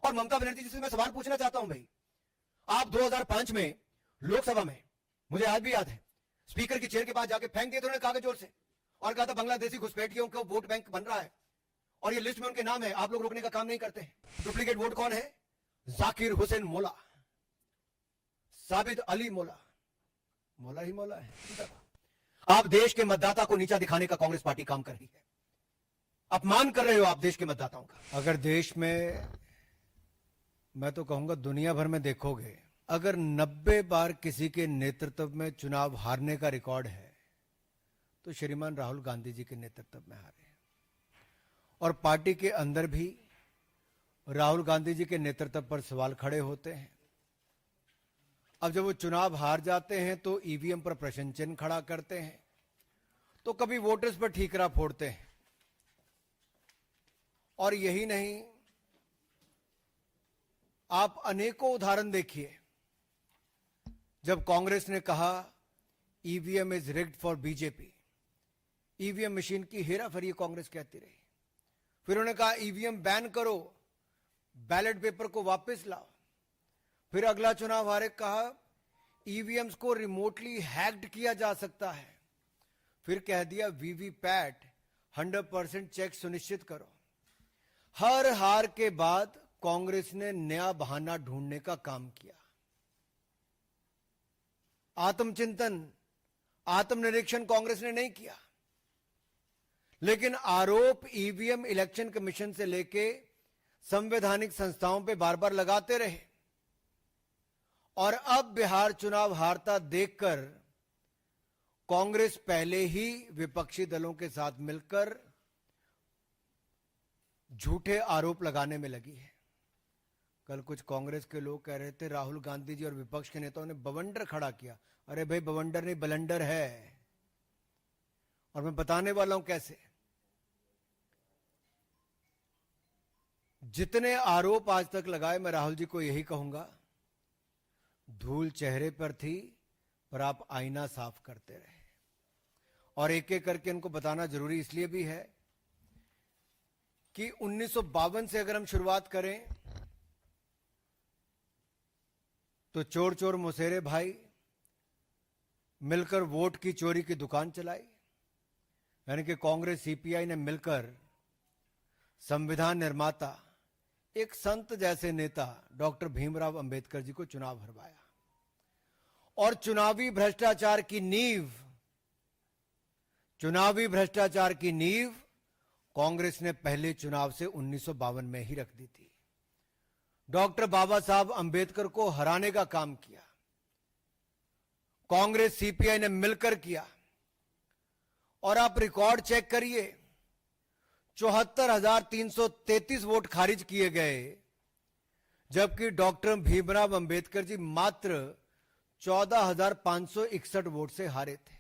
और ममता बनर्जी जी से मैं सवाल पूछना चाहता हूं भाई, आप 2005 में लोकसभा में, मुझे आज भी याद है, स्पीकर की चेयर के पास जाके फेंक दिए थे उन्होंने कागज जोर से और कहा था बांग्लादेशी घुसपैठियों को वोट बैंक बन रहा है और ये लिस्ट में उनके नाम है, आप लोग रोकने का काम नहीं करते। डुप्लीकेट वोट कौन है? जाकिर हुसैन मोला, साबित अली मोला, मोला ही मोला है। आप देश के मतदाता को नीचा दिखाने का कांग्रेस पार्टी काम कर रही है, अपमान कर रहे हो आप देश के मतदाताओं का। अगर देश में, मैं तो कहूंगा दुनिया भर में देखोगे, अगर 90 बार किसी के नेतृत्व में चुनाव हारने का रिकॉर्ड है तो श्रीमान राहुल गांधी जी के नेतृत्व में हारे। और पार्टी के अंदर भी राहुल गांधी जी के नेतृत्व पर सवाल खड़े होते हैं। अब जब वो चुनाव हार जाते हैं तो ईवीएम पर प्रश्न चिन्ह खड़ा करते हैं, तो कभी वोटर्स पर ठीकरा फोड़ते हैं। और यही नहीं, आप अनेकों उदाहरण देखिए, जब कांग्रेस ने कहा EVM is rigged for BJP, EVM machine की हेराफेरी कांग्रेस कहती रही। फिर उन्होंने कहा ईवीएम बैन करो, बैलेट पेपर को वापस लाओ। फिर अगला चुनाव हारे कहा ईवीएम्स को रिमोटली हैक्ड किया जा सकता है। फिर कह दिया वीवीपैट 100% चेक सुनिश्चित करो। हर हार के बाद कांग्रेस ने नया बहाना ढूंढने का काम किया। आत्मचिंतन, आत्मनिरीक्षण कांग्रेस ने नहीं किया, लेकिन आरोप ईवीएम इलेक्शन कमीशन से लेके संवैधानिक संस्थाओं पे बार बार लगाते रहे। और अब बिहार चुनाव हारता देखकर कांग्रेस पहले ही विपक्षी दलों के साथ मिलकर झूठे आरोप लगाने में लगी है। कल कुछ कांग्रेस के लोग कह रहे थे राहुल गांधी जी और विपक्ष के नेताओं ने बवंडर खड़ा किया। अरे भाई, बवंडर नहीं, बलंडर है, और मैं बताने वाला हूं कैसे। जितने आरोप आज तक लगाए, मैं राहुल जी को यही कहूंगा, धूल चेहरे पर थी पर आप आईना साफ करते रहे। और एक एक करके इनको बताना जरूरी इसलिए भी है कि 1952 से अगर हम शुरुआत करें तो चोर चोर मुसेरे भाई मिलकर वोट की चोरी की दुकान चलाई। यानी कि कांग्रेस सीपीआई ने मिलकर संविधान निर्माता, एक संत जैसे नेता डॉक्टर भीमराव अंबेडकर जी को चुनाव हरवाया। और चुनावी भ्रष्टाचार की नींव कांग्रेस ने पहले चुनाव से 1952 में ही रख दी थी। डॉक्टर बाबा साहब अंबेडकर को हराने का काम किया, कांग्रेस सीपीआई ने मिलकर किया। और आप रिकॉर्ड चेक करिए, 74,333 वोट खारिज किए गए, जबकि डॉक्टर भीमराव अंबेडकर जी मात्र 14,561 वोट से हारे थे।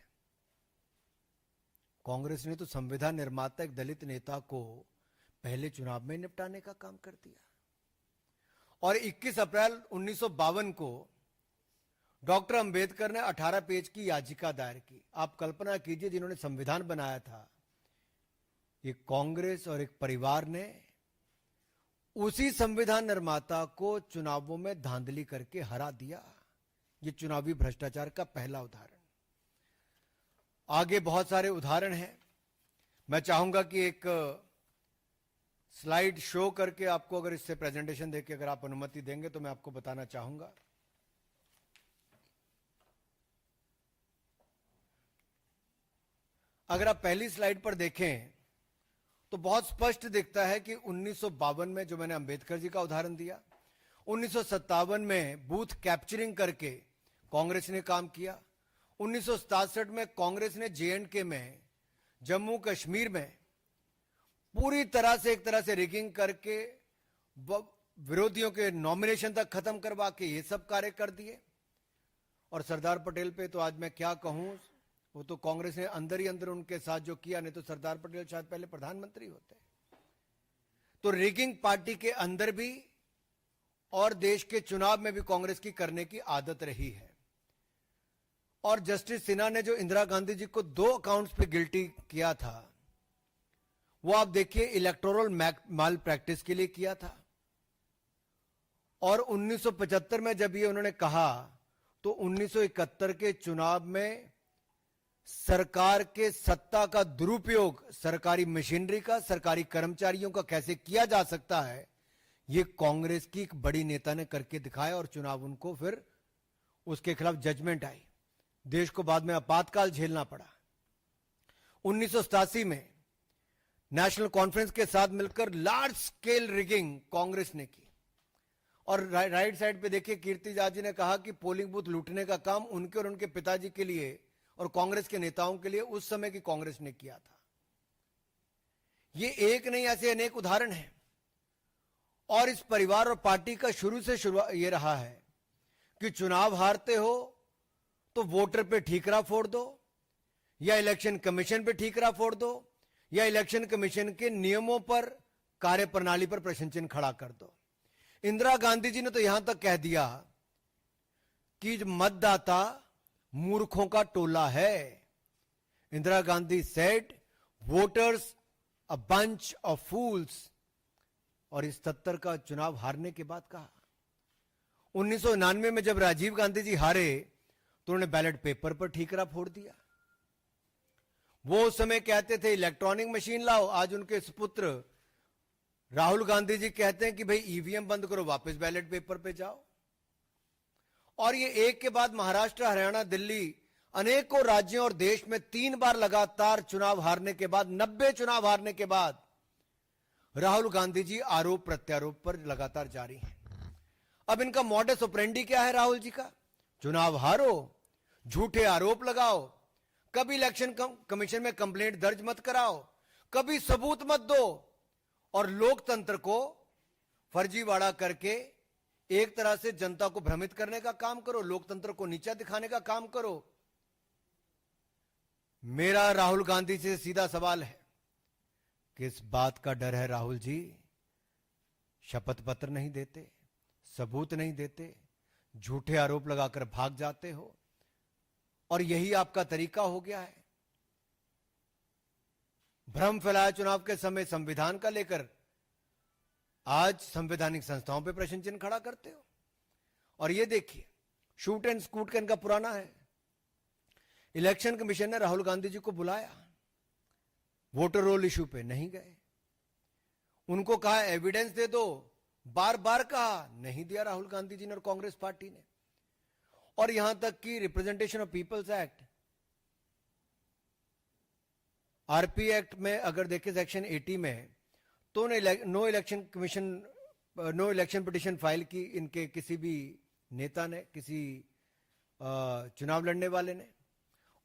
कांग्रेस ने तो संविधान निर्माता एक दलित नेता को पहले चुनाव में निपटाने का काम कर दिया। और 21 अप्रैल 1952 को डॉक्टर अंबेडकर ने 18 पेज की याचिका दायर की। आप कल्पना कीजिए, जिन्होंने संविधान बनाया था, एक कांग्रेस और एक परिवार ने उसी संविधान निर्माता को चुनावों में धांधली करके हरा दिया। ये चुनावी भ्रष्टाचार का पहला उदाहरण। आगे बहुत सारे उदाहरण हैं। मैं चाहूंगा कि एक स्लाइड शो करके आपको, अगर इससे प्रेजेंटेशन देके अगर आप अनुमति देंगे तो मैं आपको बताना चाहूंगा। अगर आप पहली स्लाइड पर देखें तो बहुत स्पष्ट दिखता है कि 1952 में, जो मैंने अंबेडकर जी का उदाहरण दिया, 1957 में बूथ कैप्चरिंग करके कांग्रेस ने काम किया। 1967 में कांग्रेस ने जे&के में, जम्मू कश्मीर में पूरी तरह से, एक तरह से रिगिंग करके विरोधियों के नॉमिनेशन तक खत्म करवा के ये सब कार्य कर दिए। और सरदार पटेल पे तो आज मैं क्या कहूं, वो तो कांग्रेस ने अंदर ही अंदर उनके साथ जो किया, नहीं तो सरदार पटेल शायद पहले प्रधानमंत्री होते। तो रिगिंग पार्टी के अंदर भी और देश के चुनाव में भी कांग्रेस की करने की आदत रही है। और जस्टिस सिन्हा ने जो इंदिरा गांधी जी को 2 अकाउंट्स पे गिल्टी किया था, वो आप देखिए इलेक्टोरल माल प्रैक्टिस के लिए किया था। और 1975 में जब ये उन्होंने कहा तो 1971 के चुनाव में सरकार के सत्ता का दुरुपयोग सरकारी मशीनरी का, सरकारी कर्मचारियों का कैसे किया जा सकता है, ये कांग्रेस की एक बड़ी नेता ने करके दिखाया और चुनाव उनको फिर उसके खिलाफ जजमेंट आई। देश को बाद में आपातकाल झेलना पड़ा। 1987 में नेशनल कॉन्फ्रेंस के साथ मिलकर लार्ज स्केल रिगिंग कांग्रेस ने की। और राइट साइड पे देखिए कीर्ति जाट जी ने कहा कि पोलिंग बूथ लूटने का काम उनके और उनके पिताजी के लिए और कांग्रेस के नेताओं के लिए उस समय की कांग्रेस ने किया था। ये एक नहीं, ऐसे अनेक उदाहरण हैं। और इस परिवार और पार्टी का शुरू से ये रहा है कि चुनाव हारते हो तो वोटर पे ठीकरा फोड़ दो, या इलेक्शन कमीशन पे ठीकरा फोड़ दो, या इलेक्शन कमीशन के नियमों पर, कार्यप्रणाली पर प्रश्न चिन्ह खड़ा कर दो। इंदिरा गांधी जी ने तो यहां तक कह दिया कि मतदाता मूर्खों का टोला है। Indira Gandhi said voters a bunch of fools. और इस 77 का चुनाव हारने के बाद कहा। 1999 में जब राजीव गांधी जी हारे तो उन्होंने बैलेट पेपर पर ठीकरा फोड़ दिया। वो उस समय कहते थे इलेक्ट्रॉनिक मशीन लाओ, आज उनके सुपुत्र राहुल गांधी जी कहते हैं कि भाई ईवीएम बंद करो, वापस बैलेट पेपर पे जाओ। और ये एक के बाद महाराष्ट्र, हरियाणा, दिल्ली, अनेकों राज्यों और देश में 3 बार लगातार चुनाव हारने के बाद, 90 चुनाव हारने के बाद राहुल गांधी जी आरोप प्रत्यारोप पर लगातार जारी हैं। अब इनका मॉडस ऑपरेंडी क्या है राहुल जी का? चुनाव हारो, झूठे आरोप लगाओ, कभी इलेक्शन कमीशन में कंप्लेंट दर्ज मत कराओ, कभी सबूत मत दो, और लोकतंत्र को फर्जीवाड़ा करके एक तरह से जनता को भ्रमित करने का काम करो, लोकतंत्र को नीचा दिखाने का काम करो। मेरा राहुल गांधी से सीधा सवाल है, किस बात का डर है राहुल जी? शपथ पत्र नहीं देते, सबूत नहीं देते, झूठे आरोप लगाकर भाग जाते हो, और यही आपका तरीका हो गया है। भ्रम फैलाया चुनाव के समय संविधान का लेकर, आज संवैधानिक संस्थाओं पे प्रश्न चिन्ह खड़ा करते हो। और ये देखिए शूट एंड स्कूट का इनका पुराना है। इलेक्शन कमीशन ने राहुल गांधी जी को बुलाया, वोटर रोल इशू पे नहीं गए। उनको कहा एविडेंस दे दो, बार बार कहा, नहीं दिया राहुल गांधी जी ने और कांग्रेस पार्टी ने। और यहां तक कि representation of peoples act, RP act में अगर देखें सेक्शन 80 में, तो no election commission, no election petition file की इनके किसी भी नेता ने, किसी चुनाव लड़ने वाले ने।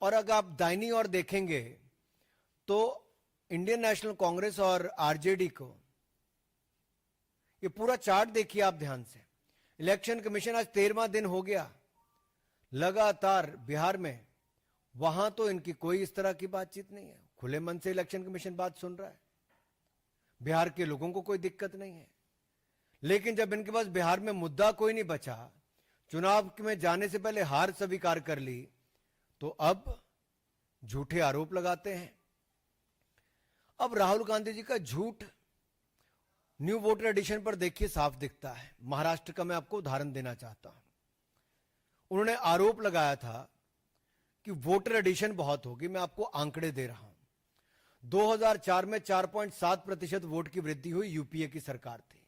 और अगर आप दाहिनी ओर देखेंगे तो इंडियन नेशनल कांग्रेस और आरजेडी को, ये पूरा चार्ट देखिए आप ध्यान से। इलेक्शन कमीशन आज 13वां दिन हो गया लगातार बिहार में, वहां तो इनकी कोई इस तरह की बातचीत नहीं है, खुले मन से इलेक्शन कमीशन बात सुन रहा है, बिहार के लोगों को कोई दिक्कत नहीं है। लेकिन जब इनके पास बिहार में मुद्दा कोई नहीं बचा, चुनाव में जाने से पहले हार स्वीकार कर ली, तो अब झूठे आरोप लगाते हैं। अब राहुल गांधी जी का झूठ न्यू वोटर एडिशन पर देखिए साफ दिखता है। महाराष्ट्र का मैं आपको उदाहरण देना चाहता हूं। उन्होंने आरोप लगाया था कि वोटर एडिशन बहुत होगी। मैं आपको आंकड़े दे रहा हूं। 2004 में 4.7% वोट की वृद्धि हुई, यूपीए की सरकार थी।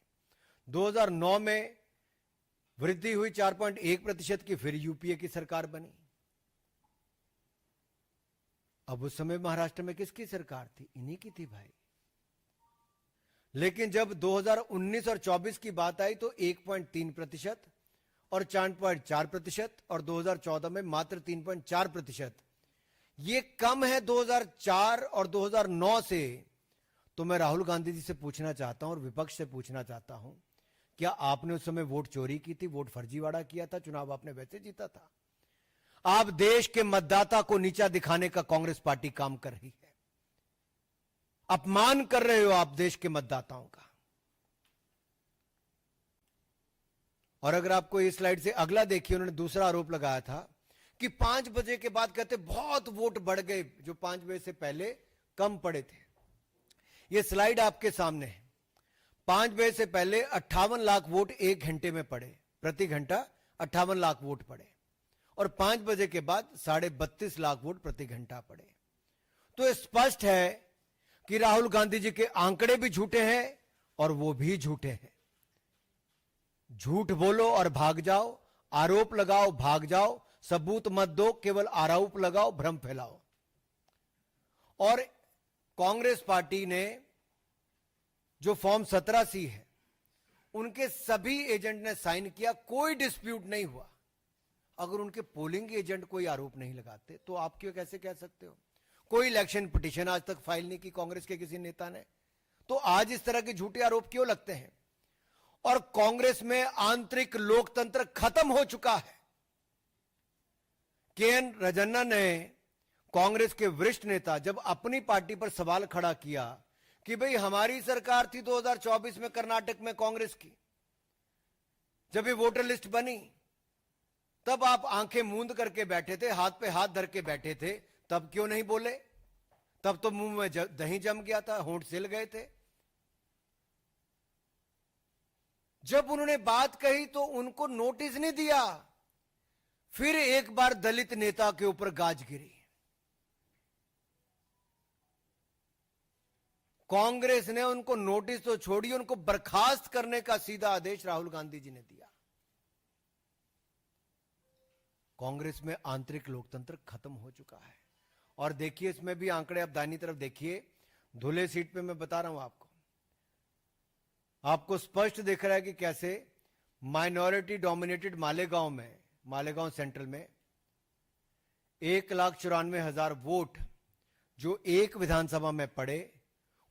2009 में वृद्धि हुई 4.1% की, फिर यूपीए की सरकार बनी। अब उस समय महाराष्ट्र में किसकी सरकार थी? इन्हीं की थी भाई। लेकिन जब 2019 और 24 की बात आई तो 1.3% और 4.4%, और 2014 में मात्र 3.4%। ये कम है 2004 और 2009 से। तो मैं राहुल गांधी जी से पूछना चाहता हूं और विपक्ष से पूछना चाहता हूं, क्या आपने उस समय वोट चोरी की थी, वोट फर्जीवाड़ा किया था? चुनाव आपने वैसे जीता था। आप देश के मतदाता को नीचा दिखाने का कांग्रेस पार्टी काम कर रही है। अपमान कर रहे हो आप देश के मतदाताओं का। और अगर आपको इस स्लाइड से अगला देखिए, उन्होंने दूसरा आरोप लगाया था कि 5 बजे के बाद कहते बहुत वोट बढ़ गए, जो 5 बजे से पहले कम पड़े थे। यह स्लाइड आपके सामने है। 5 बजे से पहले 58 लाख वोट 1 घंटे में पड़े, प्रति घंटा 58 लाख वोट पड़े, और 5 बजे के बाद 32.5 लाख वोट प्रति घंटा पड़े। तो स्पष्ट है कि राहुल गांधी जी के आंकड़े भी झूठे हैं और वो भी झूठे हैं। झूठ बोलो और भाग जाओ, आरोप लगाओ भाग जाओ, सबूत मत दो, केवल आरोप लगाओ, भ्रम फैलाओ। और कांग्रेस पार्टी ने जो फॉर्म 17C है, उनके सभी एजेंट ने साइन किया, कोई डिस्प्यूट नहीं हुआ। अगर उनके पोलिंग एजेंट कोई आरोप नहीं लगाते तो आप क्यों कैसे कह सकते हो? कोई इलेक्शन पिटीशन आज तक फाइल नहीं की कांग्रेस के किसी नेता ने, तो आज इस तरह के झूठे आरोप क्यों लगते हैं? और कांग्रेस में आंतरिक लोकतंत्र खत्म हो चुका है। के.एन. रजन्ना ने, कांग्रेस के वरिष्ठ नेता, जब अपनी पार्टी पर सवाल खड़ा किया कि भाई हमारी सरकार थी 2024 में कर्नाटक में कांग्रेस की, जब ये वोटर लिस्ट बनी तब आप आंखें मूंद करके बैठे थे, हाथ पे हाथ धर के बैठे थे, तब क्यों नहीं बोले? तब तो मुंह में दही जम गया था, होंठ सिल गए थे। जब उन्होंने बात कही तो उनको नोटिस नहीं दिया, फिर एक बार दलित नेता के ऊपर गाज गिरी। कांग्रेस ने उनको नोटिस तो छोड़ी, उनको बर्खास्त करने का सीधा आदेश राहुल गांधी जी ने दिया। कांग्रेस में आंतरिक लोकतंत्र खत्म हो चुका है। और देखिए इसमें भी आंकड़े, आप दाहिनी तरफ देखिए, धुले सीट पे मैं बता रहा हूं आपको स्पष्ट दिख रहा है कि कैसे माइनॉरिटी डोमिनेटेड मालेगांव में, मालेगांव सेंट्रल में 1,94,000 वोट जो एक विधानसभा में पड़े,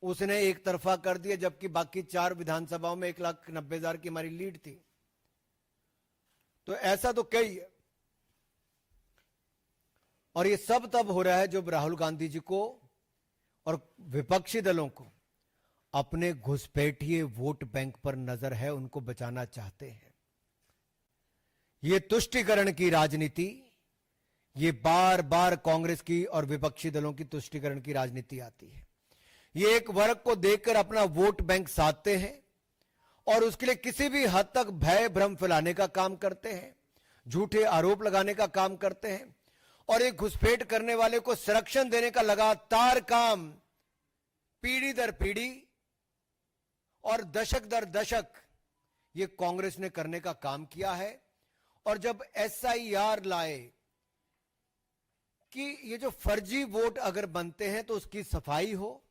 उसने एक तरफा कर दिया, जबकि बाकी 4 विधानसभाओं में 1,90,000 की हमारी लीड थी। तो ऐसा तो कई है। और ये सब तब हो रहा है जब राहुल गांधी जी को और विपक्षी दलों को अपने घुसपैठिए वोट बैंक पर नजर है, उनको बचाना चाहते हैं। ये तुष्टीकरण की राजनीति, ये बार बार कांग्रेस की और विपक्षी दलों की तुष्टीकरण की राजनीति आती है। ये एक वर्ग को देखकर अपना वोट बैंक साधते हैं और उसके लिए किसी भी हद तक भय भ्रम फैलाने का काम करते हैं, झूठे आरोप लगाने का काम करते हैं, और एक घुसपैठ करने वाले को संरक्षण देने का लगातार काम पीढ़ी दर पीढ़ी और दशक दर दशक ये कांग्रेस ने करने का काम किया है। और जब SIR लाए कि ये जो फर्जी वोट अगर बनते हैं तो उसकी सफाई हो,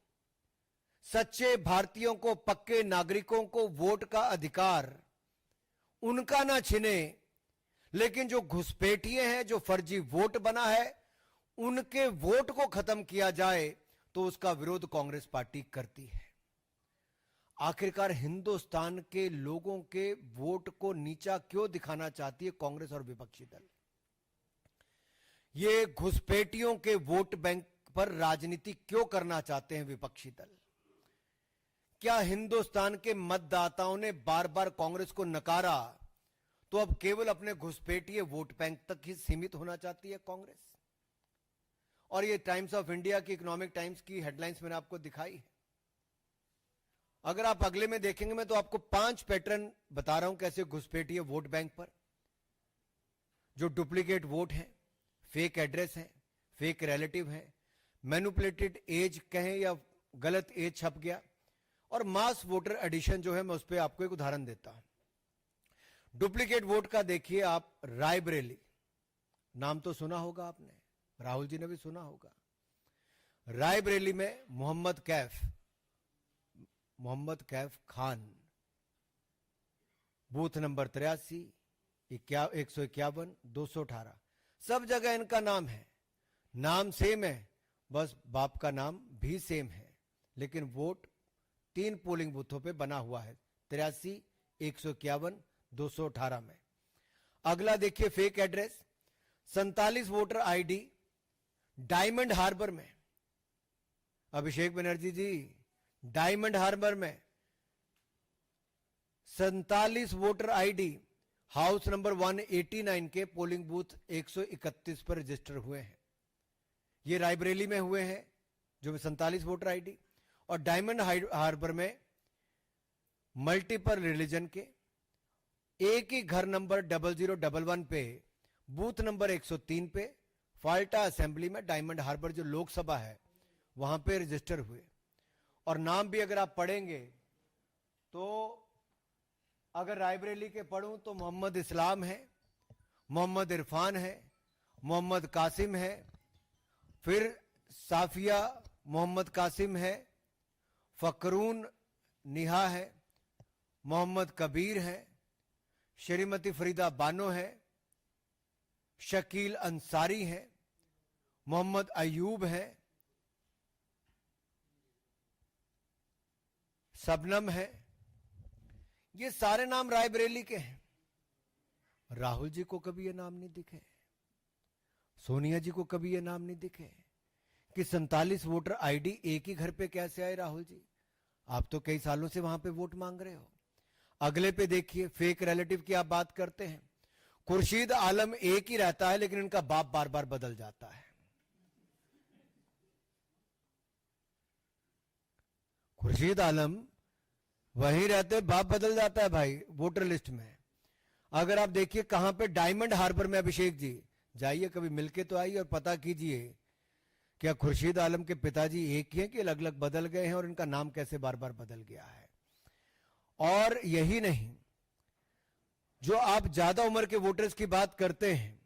सच्चे भारतीयों को, पक्के नागरिकों को वोट का अधिकार उनका ना छिने, लेकिन जो घुसपैठिए हैं, जो फर्जी वोट बना है, उनके वोट को खत्म किया जाए, तो उसका विरोध कांग्रेस पार्टी करती है। आखिरकार हिंदुस्तान के लोगों के वोट को नीचा क्यों दिखाना चाहती है कांग्रेस और विपक्षी दल? ये घुसपैठियों के वोट बैंक पर राजनीति क्यों करना चाहते हैं विपक्षी दल? क्या हिंदुस्तान के मतदाताओं ने बार बार कांग्रेस को नकारा, तो अब केवल अपने घुसपैठिए वोट बैंक तक ही सीमित होना चाहती है कांग्रेस? और ये टाइम्स ऑफ इंडिया की, इकोनॉमिक टाइम्स की हेडलाइंस मैंने आपको दिखाई है। अगर आप अगले में देखेंगे, मैं तो आपको 5 पैटर्न बता रहा हूं कैसे घुसपैठिए वोट बैंक पर, जो डुप्लीकेट वोट है, फेक एड्रेस है, फेक रिलेटिव है, मैनिपुलेटेड एज कहें या गलत एज छप गया, और मास वोटर एडिशन जो है, मैं उस पर आपको एक उदाहरण देता हूं। डुप्लीकेट वोट का देखिए आप, रायबरेली, नाम तो सुना होगा आपने, राहुल जी ने भी सुना होगा। रायबरेली में मोहम्मद कैफ खान, बूथ नंबर 83, 151, 218, सब जगह इनका नाम है, नाम सेम है, बस बाप का नाम भी सेम है, लेकिन वोट 3 पोलिंग बूथों पे बना हुआ है, 83, 151, 218 में। अगला देखिए fake address, 47 voter ID Diamond Harbour में। अभिषेक बनर्जी जी, डायमंड हार्बर में 47 वोटर आईडी हाउस नंबर 189 के पोलिंग बूथ 131 पर रजिस्टर हुए हैं। ये रायबरेली में हुए हैं, जो 47 वोटर आईडी, और डायमंड हार्बर में मल्टीपल रिलीजन के, एक ही घर नंबर 0011 पे, बूथ नंबर 103 पे, फाल्टा असेंबली में, डायमंड हार्बर जो लोकसभा है वहां पे रजिस्टर हुए। और नाम भी अगर आप पढ़ेंगे तो अगर रायबरेली के पढ़ूं तो मोहम्मद इस्लाम है, मोहम्मद इरफान है, मोहम्मद कासिम है, फिर साफिया मोहम्मद कासिम है, फकरून निहा है, मोहम्मद कबीर है, श्रीमती फरीदा बानो है, शकील अंसारी है, मोहम्मद अयूब है, सबनम है। ये सारे नाम रायबरेली के हैं। राहुल जी को कभी ये नाम नहीं दिखे, सोनिया जी को कभी ये नाम नहीं दिखे कि 47 वोटर आईडी एक ही घर पे कैसे आए। राहुल जी, आप तो कई सालों से वहां पे वोट मांग रहे हो। अगले पे देखिए, फेक रिलेटिव की आप बात करते हैं। खुर्शीद आलम एक ही रहता है लेकिन इनका बाप बार बार बदल जाता है। खुर्शीद आलम वहीं रहते, बाप बदल जाता है भाई वोटर लिस्ट में। अगर आप देखिए कहां पे, डायमंड हार्बर में। अभिषेक जी जाइए, कभी मिलके तो आइए और पता कीजिए क्या खुर्शीद आलम के पिताजी एक ही हैं कि अलग अलग बदल गए हैं, और इनका नाम कैसे बार बार बदल गया है। और यही नहीं, जो आप ज्यादा उम्र के वोटर्स की बात करते हैं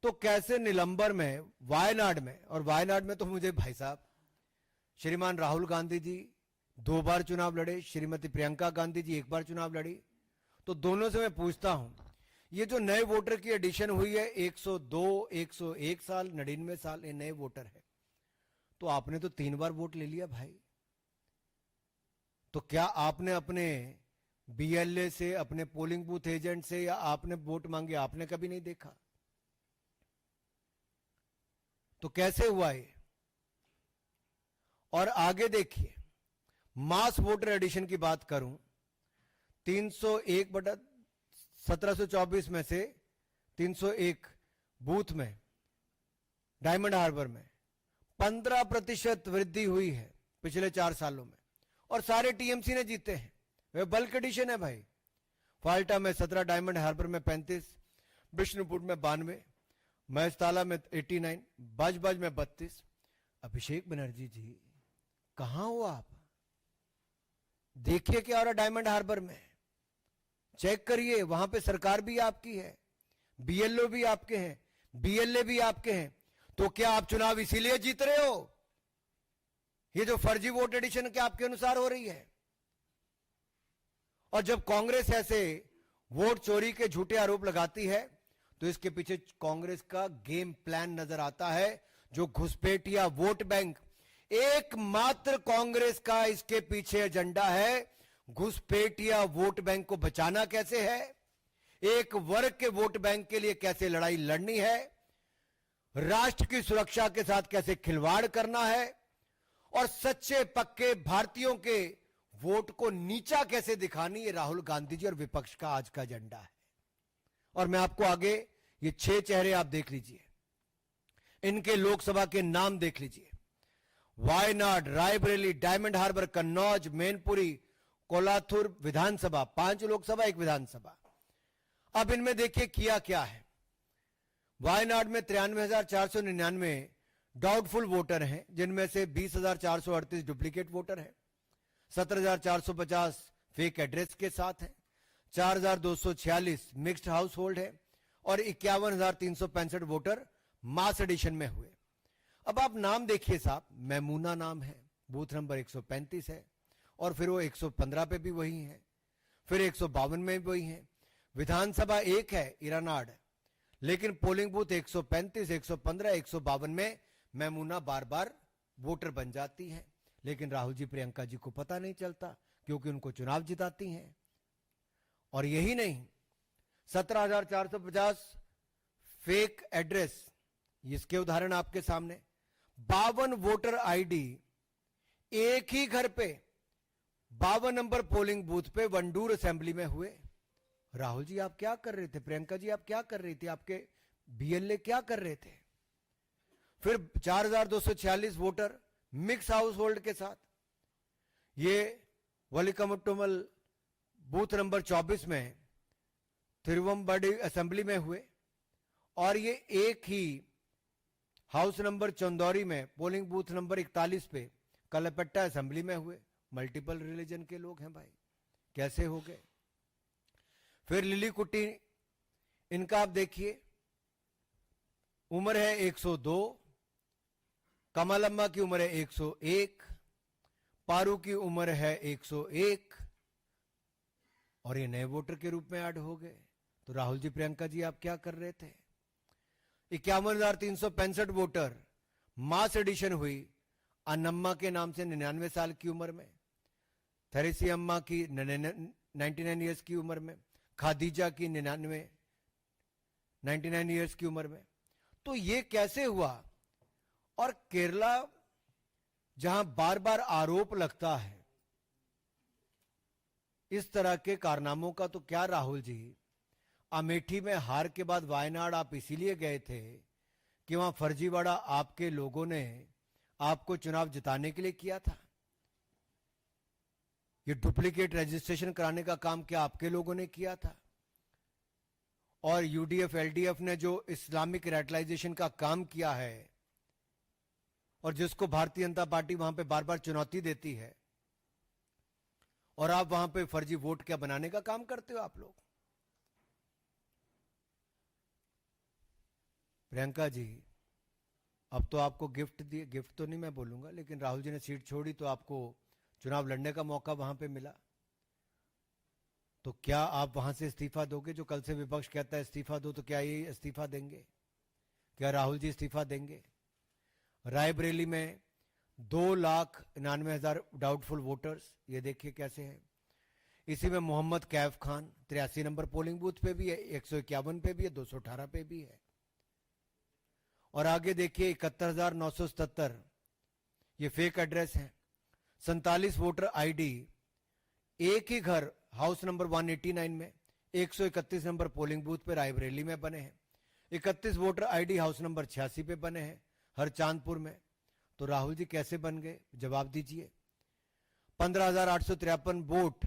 तो कैसे निलंबर में, वायनाड में, और वायनाड में तो मुझे भाई साहब श्रीमान राहुल गांधी जी 2 बार चुनाव लड़े, श्रीमती प्रियंका गांधी जी 1 बार चुनाव लड़ी। तो दोनों से मैं पूछता हूं, ये जो नए वोटर की एडिशन हुई है 102, 101 साल, 99 साल, ये नए वोटर है, तो आपने तो 3 बार वोट ले लिया भाई। तो क्या आपने अपने बीएलए से, अपने पोलिंग बूथ एजेंट से, या आपने वोट मांगे, आपने कभी नहीं देखा? तो कैसे हुआ ये? और आगे देखिए, मास वोटर एडिशन की बात करूं, 301/1724 में से 301 बूथ में डायमंड हार्बर में 15% वृद्धि हुई है पिछले 4 सालों में, और सारे टीएमसी ने जीते हैं। वे बल्क एडिशन है भाई। फाल्टा में 17, डायमंड हार्बर में 35, बिष्णुपुर में 92, महेशताला में 89, बाजबाज में 32। अभिषेक बनर्जी जी कहां हो आप? देखिए क्या हो रहा डायमंड हार्बर में, चेक करिए। वहां पे सरकार भी आपकी है, बीएलओ भी आपके हैं, बीएलए भी आपके हैं। तो क्या आप चुनाव इसीलिए जीत रहे हो? ये जो फर्जी वोट एडिशन क्या आपके अनुसार हो रही है? और जब कांग्रेस ऐसे वोट चोरी के झूठे आरोप लगाती है तो इसके पीछे कांग्रेस का गेम प्लान नजर आता है, जो घुसपैठिया वोट बैंक। एकमात्र कांग्रेस का इसके पीछे एजेंडा है, घुसपैठिया वोट बैंक को बचाना कैसे है, एक वर्ग के वोट बैंक के लिए कैसे लड़ाई लड़नी है, राष्ट्र की सुरक्षा के साथ कैसे खिलवाड़ करना है, और सच्चे पक्के भारतीयों के वोट को नीचा कैसे दिखानी। ये राहुल गांधी जी और विपक्ष का आज का एजेंडा है। और मैं आपको आगे ये 6 चेहरे आप देख लीजिए, इनके लोकसभा के नाम देख लीजिए। वायनाड, रायबरेली, डायमंड हार्बर, कन्नौज, मैनपुरी, कोलाथुर विधानसभा, 5 लोकसभा 1 विधानसभा। अब इनमें देखिए किया क्या है। वायनाड में 93,499 डाउटफुल वोटर हैं, जिनमें से 20,438 डुप्लीकेट वोटर हैं, 17,450 फेक एड्रेस के साथ हैं, 4,246 मिक्स्ड हाउस होल्ड है, और 51,365 वोटर मास एडिशन में हुए। अब आप नाम देखिए साहब, मैमूना नाम है, बूथ नंबर 135 है, और फिर वो 115 पे भी वही है, फिर 152 में भी वही है। विधानसभा 1 है इरानाड, लेकिन पोलिंग बूथ 135, 115, 152 में मैमूना बार बार वोटर बन जाती है। लेकिन राहुल जी प्रियंका जी को पता नहीं चलता, क्योंकि उनको चुनाव जिताती हैं। और यही नहीं, 17,450 फेक एड्रेस, इसके उदाहरण आपके सामने। 52 वोटर आईडी एक ही घर पे 52 नंबर पोलिंग बूथ पे वंडूर असेंबली में हुए। राहुल जी आप क्या कर रहे थे? प्रियंका जी आप क्या कर रही थी? आपके बीएलए क्या कर रहे थे? फिर 4,246 वोटर मिक्स हाउस होल्ड के साथ, ये वलिकमुट्टुमल बूथ नंबर 24 में तिरुवंबडी असेंबली में हुए, और ये एक ही हाउस नंबर चंदौरी में पोलिंग बूथ नंबर 41 पे कलपेट्टा असेंबली में हुए। मल्टीपल रिलीजन के लोग हैं भाई, कैसे हो गए। फिर लिली कुट्टी, इनका आप देखिए, उम्र है 102, कमलम्मा की उम्र है 101, पारू की उम्र है 101, और ये नए वोटर के रूप में ऐड हो गए। तो राहुल जी, प्रियंका जी, आप क्या कर रहे थे। 51,365 वोटर मास एडिशन हुई अन्नम्मा के नाम से 99 साल की उम्र में, थेरेसी अम्मा की 99 ईयर्स की उम्र में, खादीजा की 99 ईयर्स की उम्र में। तो ये कैसे हुआ। और केरला, जहां बार बार आरोप लगता है इस तरह के कारनामों का, तो क्या राहुल जी, अमेठी में हार के बाद वायनाड आप इसीलिए गए थे कि वहां फर्जीवाड़ा आपके लोगों ने आपको चुनाव जिताने के लिए किया था। ये डुप्लीकेट रजिस्ट्रेशन कराने का काम क्या आपके लोगों ने किया था। और यूडीएफ एलडीएफ ने जो इस्लामिक रेडिकलाइजेशन का काम किया है, और जिसको भारतीय जनता पार्टी वहां पे बार बार चुनौती देती है, और आप वहां पे फर्जी वोट क्या बनाने का काम करते हो आप लोग। प्रियंका जी, अब तो आपको गिफ्ट दिए, गिफ्ट तो नहीं मैं बोलूंगा, लेकिन राहुल जी ने सीट छोड़ी तो आपको चुनाव लड़ने का मौका वहां पे मिला। तो क्या आप वहां से इस्तीफा दोगे। जो कल से विपक्ष कहता है इस्तीफा दो, तो क्या ये इस्तीफा देंगे। क्या राहुल जी इस्तीफा देंगे। रायबरेली में 2,99,000 डाउटफुल वोटर्स, ये देखिए कैसे हैं। इसी में Mohammad Kaif Khan 83 number polling booth पे भी है, 151 पे भी है, 218 पे भी है। और आगे देखिए 71,977 ये फेक एड्रेस है। 47 वोटर आईडी एक ही घर हाउस नंबर 189 में 131 नंबर पोलिंग बूथ पे रायबरेली में बने हैं। 31 वोटर आईडी हाउस नंबर 86 पे बने हैं हरचांदपुर में। तो राहुल जी कैसे बन गए, जवाब दीजिए। 15,853 वोट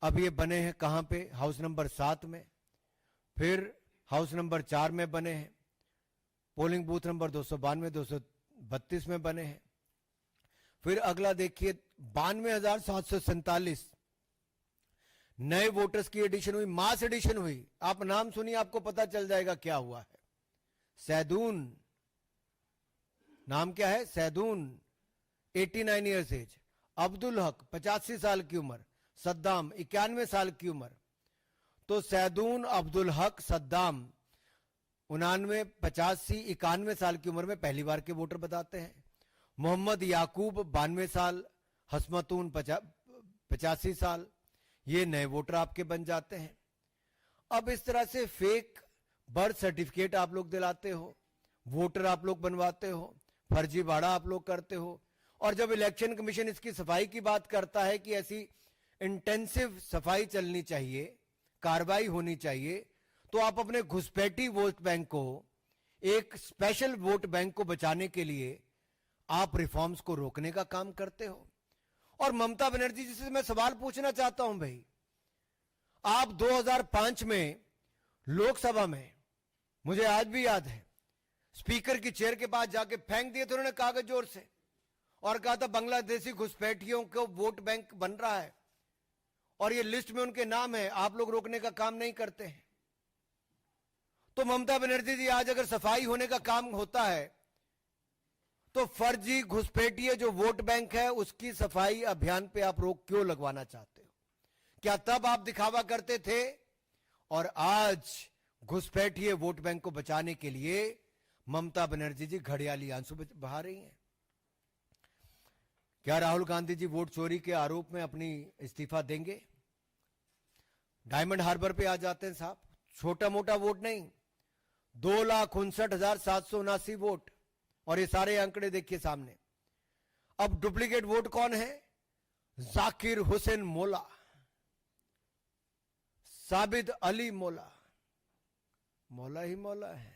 अब ये बने हैं कहां पे, हाउस नंबर 7 में। फिर हाउस नंबर 4 में बने हैं, पोलिंग बूथ नंबर 292 232 में बने हैं। फिर अगला देखिए 92,747 नए वोटर्स की एडिशन हुई, मास एडिशन हुई। आप नाम सुनिए, आपको पता चल जाएगा क्या हुआ है। सैदून, नाम क्या है, सैदून 89 ईयर्स एज, अब्दुल हक 85 साल की उम्र, सद्दाम 91 साल की उम्र। तो सैदून, अब्दुल हक, सद्दाम 99, 85, 91 साल की उम्र में पहली बार के वोटर बताते हैं। मोहम्मद याकूब 92 साल, हसमतून 85 साल, ये नए वोटर आपके बन जाते हैं। अब इस तरह से फेक बर्थ सर्टिफिकेट आप लोग दिलाते हो, वोटर आप लोग बनवाते हो, फर्जीवाड़ा आप लोग करते हो। और जब इलेक्शन कमीशन इसकी सफाई की बात करता है कि ऐसी इंटेंसिव सफाई चलनी चाहिए, कार्रवाई होनी चाहिए, तो आप अपने घुसपैठी वोट बैंक को, एक स्पेशल वोट बैंक को बचाने के लिए आप रिफॉर्म्स को रोकने का काम करते हो। और ममता बनर्जी जी से मैं सवाल पूछना चाहता हूं भाई, आप 2005 में लोकसभा में, मुझे आज भी याद है, स्पीकर की चेयर के पास जाके फेंक दिए थे उन्होंने कागज जोर से, और कहा था बांग्लादेशी घुसपैठियों को वोट बैंक बन रहा है और ये लिस्ट में उनके नाम है, आप लोग रोकने का काम नहीं करते हैं। तो ममता बनर्जी जी, आज अगर सफाई होने का काम होता है तो फर्जी घुसपैठिए जो वोट बैंक है उसकी सफाई अभियान पे आप रोक क्यों लगवाना चाहते हो। क्या तब आप दिखावा करते थे और आज घुसपैठिए वोट बैंक को बचाने के लिए ममता बनर्जी जी घड़ियाली आंसू बहा रही हैं। क्या राहुल गांधी जी वोट चोरी के आरोप में अपनी इस्तीफा देंगे। डायमंड हार्बर पे आ जाते हैं साहब, छोटा मोटा वोट नहीं, 2,59,779 वोट, और ये सारे आंकड़े देखिए सामने। अब डुप्लीकेट वोट कौन है, जाकिर हुसैन मोला, साबिद अली मोला, मोला ही मोला है।